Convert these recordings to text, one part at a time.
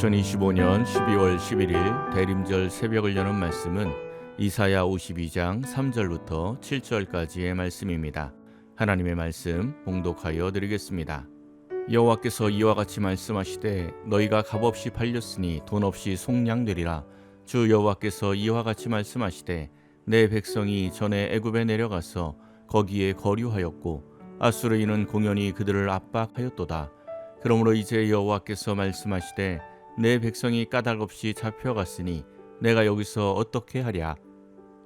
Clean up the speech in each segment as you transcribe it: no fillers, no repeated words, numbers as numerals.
2025년 12월 11일 대림절 새벽을 여는 말씀은 이사야 52장 3절부터 7절까지의 말씀입니다. 하나님의 말씀 봉독하여 드리겠습니다. 여호와께서 이와 같이 말씀하시되 너희가 값없이 팔렸으니 돈 없이 속량되리라. 주 여호와께서 이와 같이 말씀하시되 내 백성이 전에 애굽에 내려가서 거기에 거류하였고 아수르인은 공연히 그들을 압박하였도다. 그러므로 이제 여호와께서 말씀하시되 내 백성이 까닭없이 잡혀갔으니 내가 여기서 어떻게 하랴.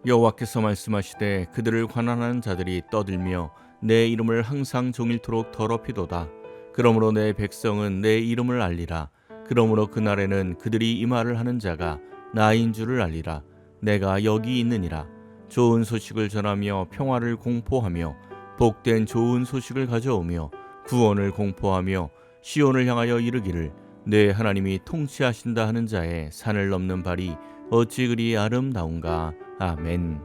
여호와께서 말씀하시되 그들을 관한하는 자들이 떠들며 내 이름을 항상 종일토록 더럽히도다. 그러므로 내 백성은 내 이름을 알리라. 그러므로 그날에는 그들이 이 말을 하는 자가 나인 줄을 알리라. 내가 여기 있느니라. 좋은 소식을 전하며 평화를 공포하며 복된 좋은 소식을 가져오며 구원을 공포하며 시온을 향하여 이르기를 내 하나님이 통치하신다 하는 자의 산을 넘는 발이 어찌 그리 아름다운가. 아멘.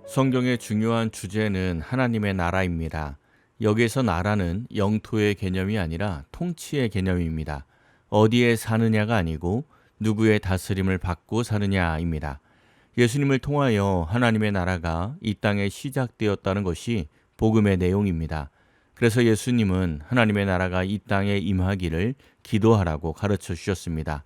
성경의 중요한 주제는 하나님의 나라입니다. 여기에서 나라는 영토의 개념이 아니라 통치의 개념입니다. 어디에 사느냐가 아니고 누구의 다스림을 받고 사느냐입니다. 예수님을 통하여 하나님의 나라가 이 땅에 시작되었다는 것이 복음의 내용입니다. 그래서 예수님은 하나님의 나라가 이 땅에 임하기를 기도하라고 가르쳐 주셨습니다.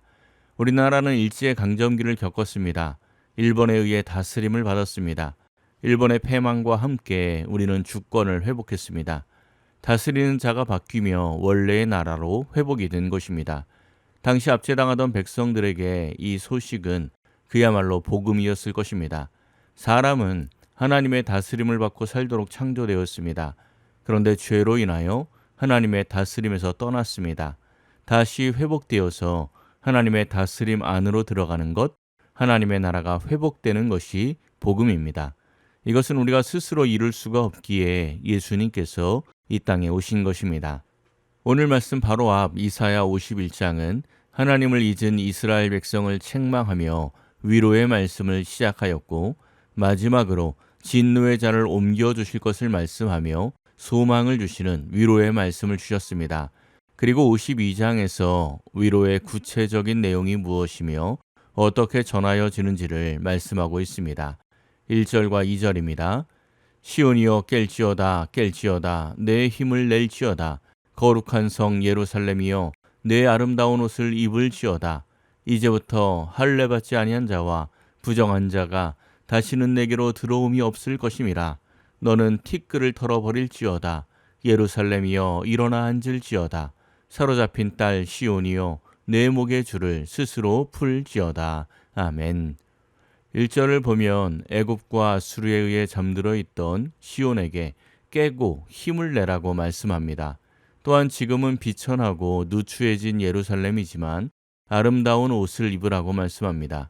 우리나라는 일제강점기를 겪었습니다. 일본에 의해 다스림을 받았습니다. 일본의 패망과 함께 우리는 주권을 회복했습니다. 다스리는 자가 바뀌며 원래의 나라로 회복이 된 것입니다. 당시 압제당하던 백성들에게 이 소식은 그야말로 복음이었을 것입니다. 사람은 하나님의 다스림을 받고 살도록 창조되었습니다. 그런데 죄로 인하여 하나님의 다스림에서 떠났습니다. 다시 회복되어서 하나님의 다스림 안으로 들어가는 것, 하나님의 나라가 회복되는 것이 복음입니다. 이것은 우리가 스스로 이룰 수가 없기에 예수님께서 이 땅에 오신 것입니다. 오늘 말씀 바로 앞 이사야 51장은 하나님을 잊은 이스라엘 백성을 책망하며 위로의 말씀을 시작하였고, 마지막으로 진노의 잔을 옮겨주실 것을 말씀하며 소망을 주시는 위로의 말씀을 주셨습니다. 그리고 52장에서 위로의 구체적인 내용이 무엇이며 어떻게 전하여지는지를 말씀하고 있습니다. 1절과 2절입니다. 시온이여 깰지어다 깰지어다 내 힘을 낼지어다. 거룩한 성 예루살렘이여 내 아름다운 옷을 입을지어다. 이제부터 할례 받지 아니한 자와 부정한 자가 다시는 내게로 들어옴이 없을 것임이라. 너는 티끌을 털어버릴지어다. 예루살렘이여 일어나 앉을지어다. 사로잡힌 딸 시온이여 내 목의 줄을 스스로 풀지어다. 아멘. 1절을 보면 애굽과 아수르에 의해 잠들어 있던 시온에게 깨고 힘을 내라고 말씀합니다. 또한 지금은 비천하고 누추해진 예루살렘이지만 아름다운 옷을 입으라고 말씀합니다.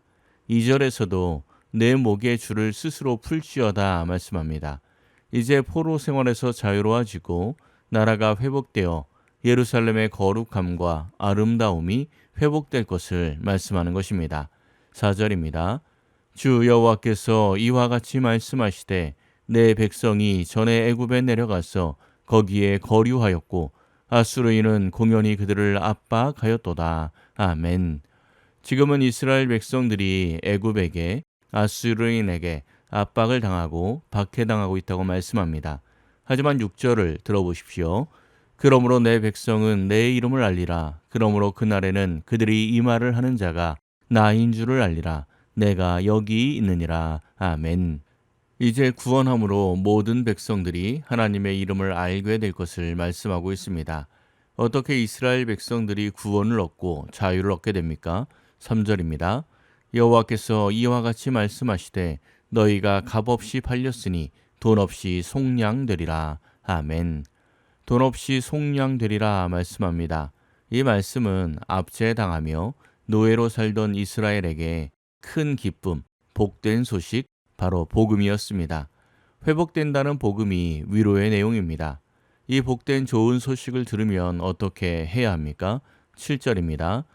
2절에서도 내 목의 줄을 스스로 풀지어다 말씀합니다. 이제 포로 생활에서 자유로워지고 나라가 회복되어 예루살렘의 거룩함과 아름다움이 회복될 것을 말씀하는 것입니다. 4절입니다. 주 여호와께서 이와 같이 말씀하시되 내 백성이 전에 애굽에 내려가서 거기에 거류하였고 아수르인은 공연히 그들을 압박하였도다. 아멘. 지금은 이스라엘 백성들이 애굽에게 아수르인에게 압박을 당하고 박해당하고 있다고 말씀합니다. 하지만 6절을 들어보십시오. 그러므로 내 백성은 내 이름을 알리라. 그러므로 그날에는 그들이 이 말을 하는 자가 나인 줄을 알리라. 내가 여기 있느니라. 아멘. 이제 구원함으로 모든 백성들이 하나님의 이름을 알게 될 것을 말씀하고 있습니다. 어떻게 이스라엘 백성들이 구원을 얻고 자유를 얻게 됩니까? 3절입니다. 여호와께서 이와 같이 말씀하시되 너희가 값없이 팔렸으니 돈 없이 속량되리라. 아멘. 돈 없이 속량되리라 말씀합니다. 이 말씀은 압제당하며 노예로 살던 이스라엘에게 큰 기쁨, 복된 소식, 바로 복음이었습니다. 회복된다는 복음이 위로의 내용입니다. 이 복된 좋은 소식을 들으면 어떻게 해야 합니까? 7절입니다.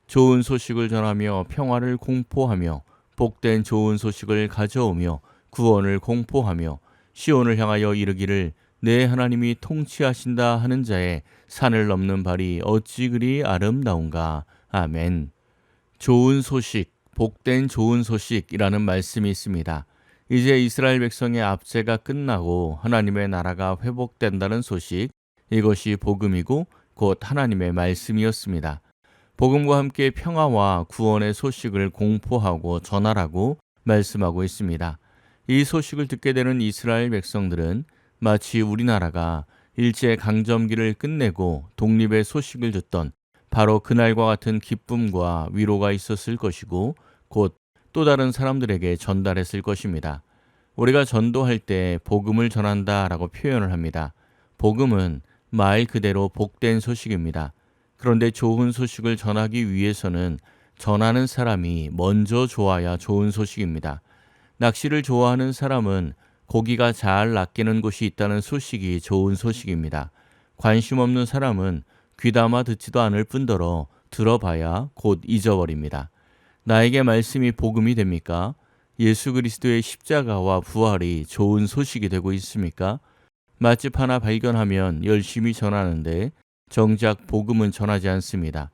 좋은 소식을 전하며 평화를 공포하며 복된 좋은 소식을 가져오며 구원을 공포하며 시온을 향하여 이르기를 내 하나님이 통치하신다 하는 자의 산을 넘는 발이 어찌 그리 아름다운가. 아멘. 좋은 소식, 복된 좋은 소식이라는 말씀이 있습니다. 이제 이스라엘 백성의 압제가 끝나고 하나님의 나라가 회복된다는 소식, 이것이 복음이고 곧 하나님의 말씀이었습니다. 복음과 함께 평화와 구원의 소식을 공포하고 전하라고 말씀하고 있습니다. 이 소식을 듣게 되는 이스라엘 백성들은 마치 우리나라가 일제 강점기를 끝내고 독립의 소식을 듣던 바로 그날과 같은 기쁨과 위로가 있었을 것이고 곧 또 다른 사람들에게 전달했을 것입니다. 우리가 전도할 때 복음을 전한다라고 표현을 합니다. 복음은 말 그대로 복된 소식입니다. 그런데 좋은 소식을 전하기 위해서는 전하는 사람이 먼저 좋아야 좋은 소식입니다. 낚시를 좋아하는 사람은 고기가 잘 낚이는 곳이 있다는 소식이 좋은 소식입니다. 관심 없는 사람은 귀담아 듣지도 않을 뿐더러 들어봐야 곧 잊어버립니다. 나에게 말씀이 복음이 됩니까? 예수 그리스도의 십자가와 부활이 좋은 소식이 되고 있습니까? 맛집 하나 발견하면 열심히 전하는데 정작 복음은 전하지 않습니다.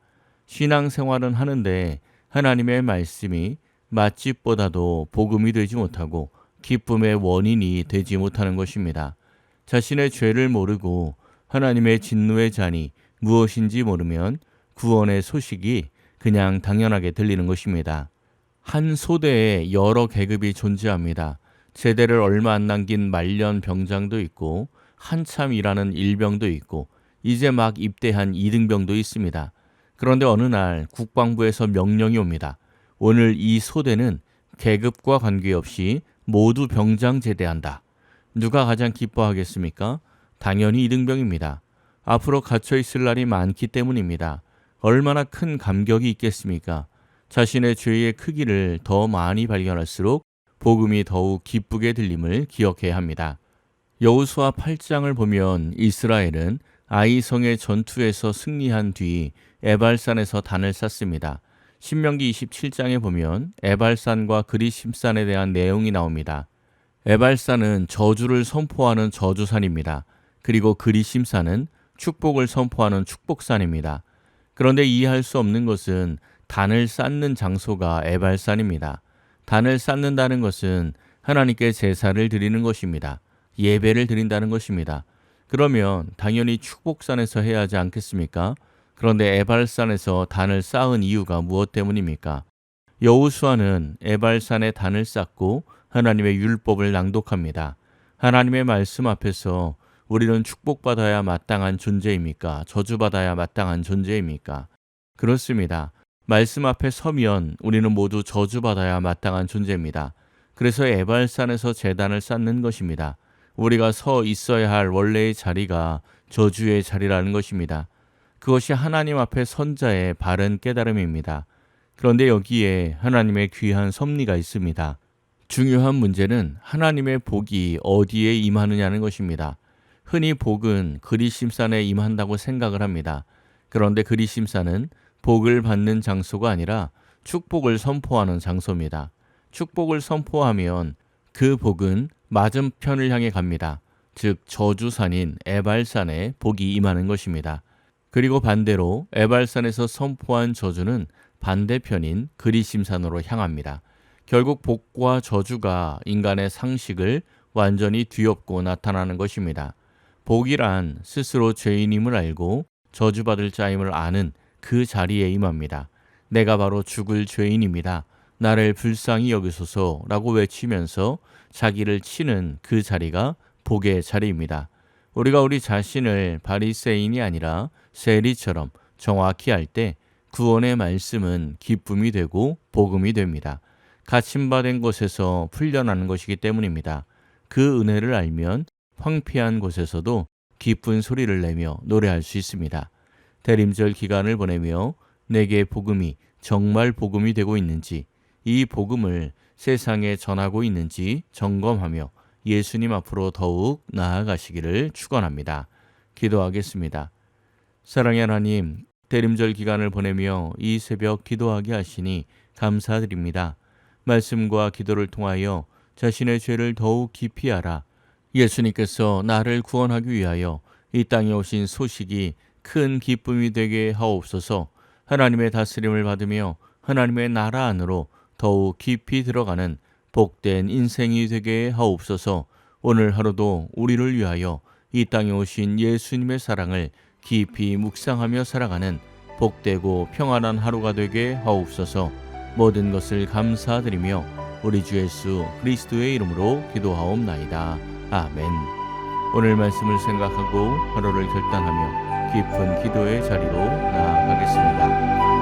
신앙생활은 하는데 하나님의 말씀이 맛집보다도 복음이 되지 못하고 기쁨의 원인이 되지 못하는 것입니다. 자신의 죄를 모르고 하나님의 진노의 잔이 무엇인지 모르면 구원의 소식이 그냥 당연하게 들리는 것입니다. 한 소대에 여러 계급이 존재합니다. 제대를 얼마 안 남긴 말년 병장도 있고 한참 일하는 일병도 있고 이제 막 입대한 이등병도 있습니다. 그런데 어느 날 국방부에서 명령이 옵니다. 오늘 이 소대는 계급과 관계없이 모두 병장 제대한다. 누가 가장 기뻐하겠습니까? 당연히 이등병입니다. 앞으로 갇혀 있을 날이 많기 때문입니다. 얼마나 큰 감격이 있겠습니까? 자신의 죄의 크기를 더 많이 발견할수록 복음이 더욱 기쁘게 들림을 기억해야 합니다. 여호수아 8장을 보면 이스라엘은 아이성의 전투에서 승리한 뒤 에발산에서 단을 쌌습니다. 신명기 27장에 보면 에발산과 그리심산에 대한 내용이 나옵니다. 에발산은 저주를 선포하는 저주산입니다. 그리고 그리심산은 축복을 선포하는 축복산입니다. 그런데 이해할 수 없는 것은 단을 쌓는 장소가 에발산입니다. 단을 쌓는다는 것은 하나님께 제사를 드리는 것입니다. 예배를 드린다는 것입니다. 그러면 당연히 축복산에서 해야 하지 않겠습니까? 그런데 에발산에서 단을 쌓은 이유가 무엇 때문입니까? 여호수아는 에발산에 단을 쌓고 하나님의 율법을 낭독합니다. 하나님의 말씀 앞에서 우리는 축복받아야 마땅한 존재입니까? 저주받아야 마땅한 존재입니까? 그렇습니다. 말씀 앞에 서면 우리는 모두 저주받아야 마땅한 존재입니다. 그래서 에발산에서 제단을 쌓는 것입니다. 우리가 서 있어야 할 원래의 자리가 저주의 자리라는 것입니다. 그것이 하나님 앞에 선자의 바른 깨달음입니다. 그런데 여기에 하나님의 귀한 섭리가 있습니다. 중요한 문제는 하나님의 복이 어디에 임하느냐는 것입니다. 흔히 복은 그리심산에 임한다고 생각을 합니다. 그런데 그리심산은 복을 받는 장소가 아니라 축복을 선포하는 장소입니다. 축복을 선포하면 그 복은 맞은편을 향해 갑니다. 즉 저주산인 에발산에 복이 임하는 것입니다. 그리고 반대로 에발산에서 선포한 저주는 반대편인 그리심산으로 향합니다. 결국 복과 저주가 인간의 상식을 완전히 뒤엎고 나타나는 것입니다. 복이란 스스로 죄인임을 알고 저주받을 자임을 아는 그 자리에 임합니다. 내가 바로 죽을 죄인입니다. 나를 불쌍히 여기소서라고 외치면서 자기를 치는 그 자리가 복의 자리입니다. 우리가 우리 자신을 바리새인이 아니라 세리처럼 정확히 알 때 구원의 말씀은 기쁨이 되고 복음이 됩니다. 갇힘받은 곳에서 풀려나는 것이기 때문입니다. 그 은혜를 알면 황폐한 곳에서도 기쁜 소리를 내며 노래할 수 있습니다. 대림절 기간을 보내며 내게 복음이 정말 복음이 되고 있는지, 이 복음을 세상에 전하고 있는지 점검하며 예수님 앞으로 더욱 나아가시기를 축원합니다. 기도하겠습니다. 사랑의 하나님, 대림절 기간을 보내며 이 새벽 기도하게 하시니 감사드립니다. 말씀과 기도를 통하여 자신의 죄를 더욱 깊이 알아 예수님께서 나를 구원하기 위하여 이 땅에 오신 소식이 큰 기쁨이 되게 하옵소서. 하나님의 다스림을 받으며 하나님의 나라 안으로 더욱 깊이 들어가는 복된 인생이 되게 하옵소서. 오늘 하루도 우리를 위하여 이 땅에 오신 예수님의 사랑을 깊이 묵상하며 살아가는 복되고 평안한 하루가 되게 하옵소서. 모든 것을 감사드리며 우리 주 예수 그리스도의 이름으로 기도하옵나이다. 아멘. 오늘 말씀을 생각하고 하루를 결단하며 깊은 기도의 자리로 나아가겠습니다.